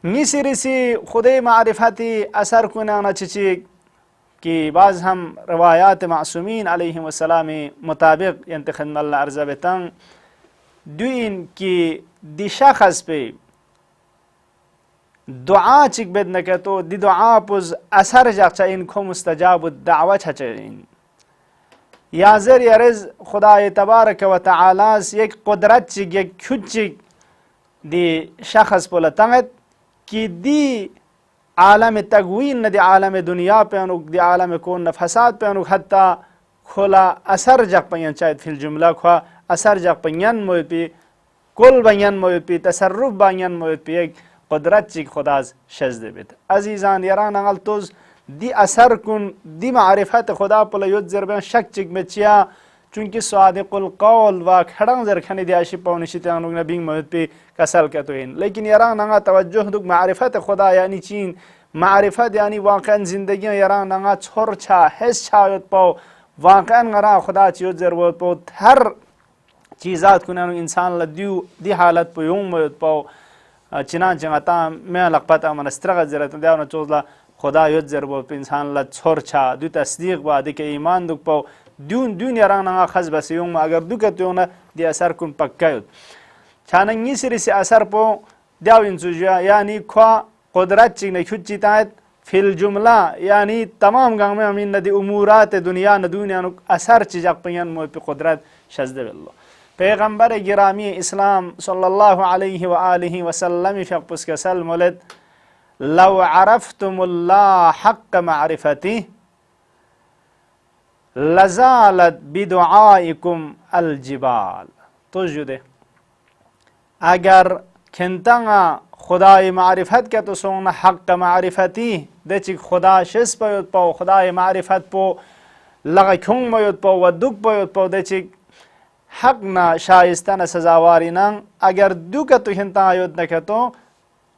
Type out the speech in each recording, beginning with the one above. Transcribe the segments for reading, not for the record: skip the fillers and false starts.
निसिरिसी खुदे मारिफती असर कुना चिची कि बाज़ हम रवायात मासूमीन अलैहिमुस्सलाम मुताबिक यंतखन अर्ज़ बेतंग दुइन की दिशा खस पे दुआ चिक बेद न के तो दि दुआ पुज असर जाचा इनको मुस्तजाब दावा छचइन याजर यरज खुदा तबारक व तआला एक कुदरत चिक एक खुद चिक दि शख्स पोलतंगत कि दी आलम तगवीन न दि आलम दुनिया पे अनुक दि आलम कौन न फसाद पे अनुक हत्ता खोला असर जग पयन चाहे फिल जुमला खा असर जग पयन मोयपी कुल बयन मोयपी तसर्रुफ बयन मोयपी एक कुदरत चिक खुदाज शजदे बेत अजीजान यरान अंगल तोज दी असर कुन दी मारिफत खुदा पल युद जरबे शक चिक में चिया चूंकि स्वादिकुल कौल व खड़ंग जर खने दियाशी पौनिशित अनुक न बिंग मोयपी कसल के तो इन लेकिन यरान अंगा तवज्जुह दुक मारिफत खुदा यानी चीन मारिफत यानी वाकन जिंदगी यरान अंगा छोर छा हेस छायत पाओ वाकन गरा खुदा चियो जरबत पाओ हर चीज़ात कुन इंसान लद्यू दी हालत पे यूं मोयत पाओ चिना जंगता मैं लखपता मन स्त्रग जरत देव न चोजला खुदा युद जरबत इंसान ल छोर छा दु तस्दीक बा दि के ईमान दुक पाओ दून दून यरान अंगा खस बस यूं अगर दुकत यूं न दि असर कुन पक्का युद छानंगी सिरी से असर पो देव इंसुजा यानी ख्वा कुदरत चिक ने खुद चितायत फिल जुमला यानी तमाम गांव में अमीन नदी उमूरात दुनिया न दुनिया नु असर चिजक पयन मोय पे कुदरत शजदे बिल्लो पैगंबर गिरामी इस्लाम सल्लल्लाहु अलैहि व आलिहि वसल्लम फक़ुस के सल मोलद लव अरफ्तुमुल्लाह हक़ मारिफती लज़ालत बिदुआइकुम अलजिबाल तो जुदे अगर खिंतंगा खुदाई मारिफत के तो सोना हक़ मारिफती दे चिक खुदा शिस पयोत पाओ खुदाई मारिफत पो लगा खुंग मयोत पाओ व दुख पयोत पाओ दे चिक हक ना शाइस्ता न सजावारी नंग अगर दुख तो हिंता आयोत न के तो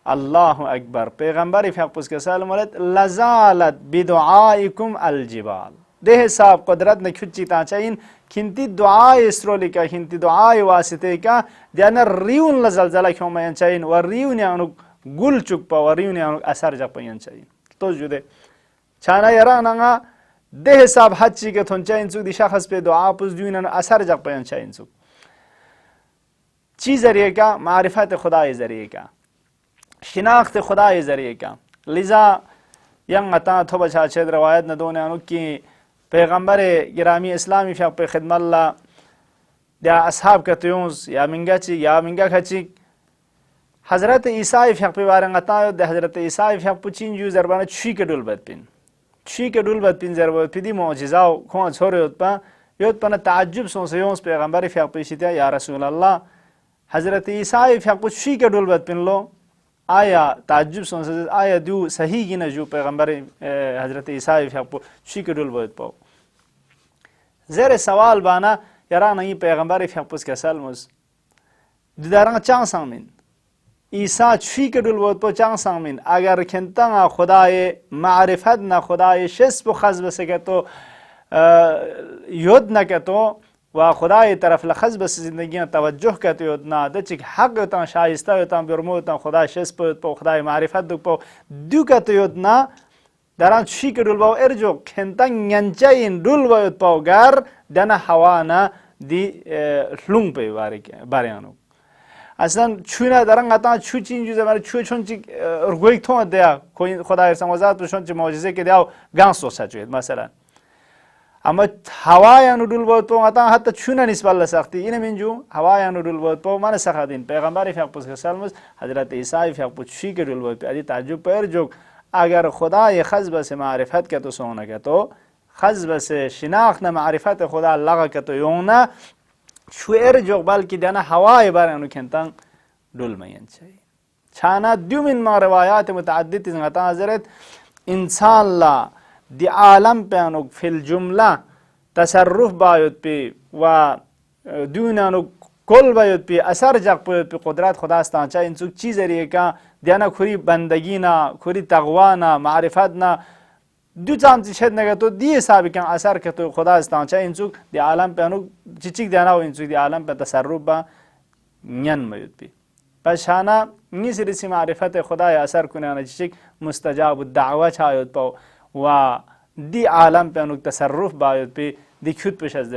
अल्लाह अकबर पैगंबर फक़ुस के सल्लम लज़ालत बिदुआइकुम अलजिबाल देह साहब कुदरत ने खुद चिता चाहिए खिंती दुआ इसरोली का खिंती दुआ वास्ते का देना रियून लजलजला क्यों मैं चाहिए व रियून यानु गुल चुक पा व रियून यानु असर जब पयन चाहिए तो जुदे छाना यरा नंगा देह साहब हच्ची के थोन चाहिए चुक दिशा खस पे दुआ पुस दुनिया नु असर जब पयन चाहिए चुक चीज जरिए का मारिफत खुदा जरिए का शिनाख्त खुदा जरिए का लिजा यंग अता थोबा छाछेद रवायत न दोने अनु की पैगंबर गिरामी इस्लामी फ़क़ पे खिदमल्ला या असहाब के त्यूंस या मिंगा खची हज़रत ईसा फ़क़ पे वारंगता दे हज़रत ईसा फ़क़ पुचिन जू ज़रबाना छी के डुल बद पिन ज़रबत पिदी मौजिज़ाओ खों छोरे योत पना ताज्जुब सोंस पैगंबर फ़क़ पे शिता या रसूल अल्लाह हज़रत ईसा फ़क़ छी के डुल बद पिन लो आया ताज्जुब सोंस आया दू सही की न जो पैगंबर हज़रत ईसा फ़क़ छी के डुल बद पाओ ज़ेर सवाल बाना यरा नहीं पैगंबर फ़क़ के सल्मुस दिदारंग चांग सांमिन ईसा छी के डुल बद पाओ चांग सांमिन अगर खिंतंगा खुदाए मारिफत न खुदाए शिस्प खज़ब से के तो युद्ध न के तो व खुदाई तरफ लखज बस जिंदगी तवज्जुह कहते उतना दचिक हक होता शाइस्ता होता बिरमो होता खुदा शिस पो खुदाई मारिफत दुख पो दु कहते उतना दरान छी के डुलबाओ एरजो खेंतंग यंचाइन डुलबाओ पाओ घर दना हवाना दी लुंग पे बारे आनो असन छुना दरंग आता छु चिन जो हमारे छु छोन ची रुगोई थो दया कोई खुदा समझात तो छोन ची मौजिज़े के दियाओ गांसो सचुए मसला अम हवाया नुडुल बहुत पो आता हत छुना निस्बल सकती इन मिंजू हवाया नुडुल बहुत पो मन सखा दिन पैगंबर फ़क़ुस के सल्लम हज़रत ईसा फ़क़ छी के डुल बहुत अदी ताज्जुब पर जो अगर खुदा ये खज़ब से मारिफत के तो सोना के तो खज़ब से शिनाख्त न मारिफत खुदा लगा के तो योना छुएर जो बल्कि देना हवाए बारे अनुखेंतंग डुल मयन चाहिए छाना द्युमिन मा रवायात मुतअद्दिद ज़ंगता हज़रत इंसान ला दि आलम पे अनुक फिल जुमला तसर्रुफ बायुत पे व दून अनुक कुल बायुत पे असर जग पे कुदरत खुदा स्तांचा इन सुख चीज़ जरिए का देना खुरी बंदगी ना खुरी तगवा ना मारिफत ना दु चाम छेद नगे तो दिए साबिक असर के तो खुदा स्तांचा इन सुख दि आलम पे अनुक चिचिक देना हो इन सुख दि आलम पे तसर्रुफ बा न्यन मयुत पे पशाना میرسی معرفت خدای اثر کنه چیک مستجاب الدعوه چاید پا و دی عالم پانوک تصرف باید پی دی کود پش از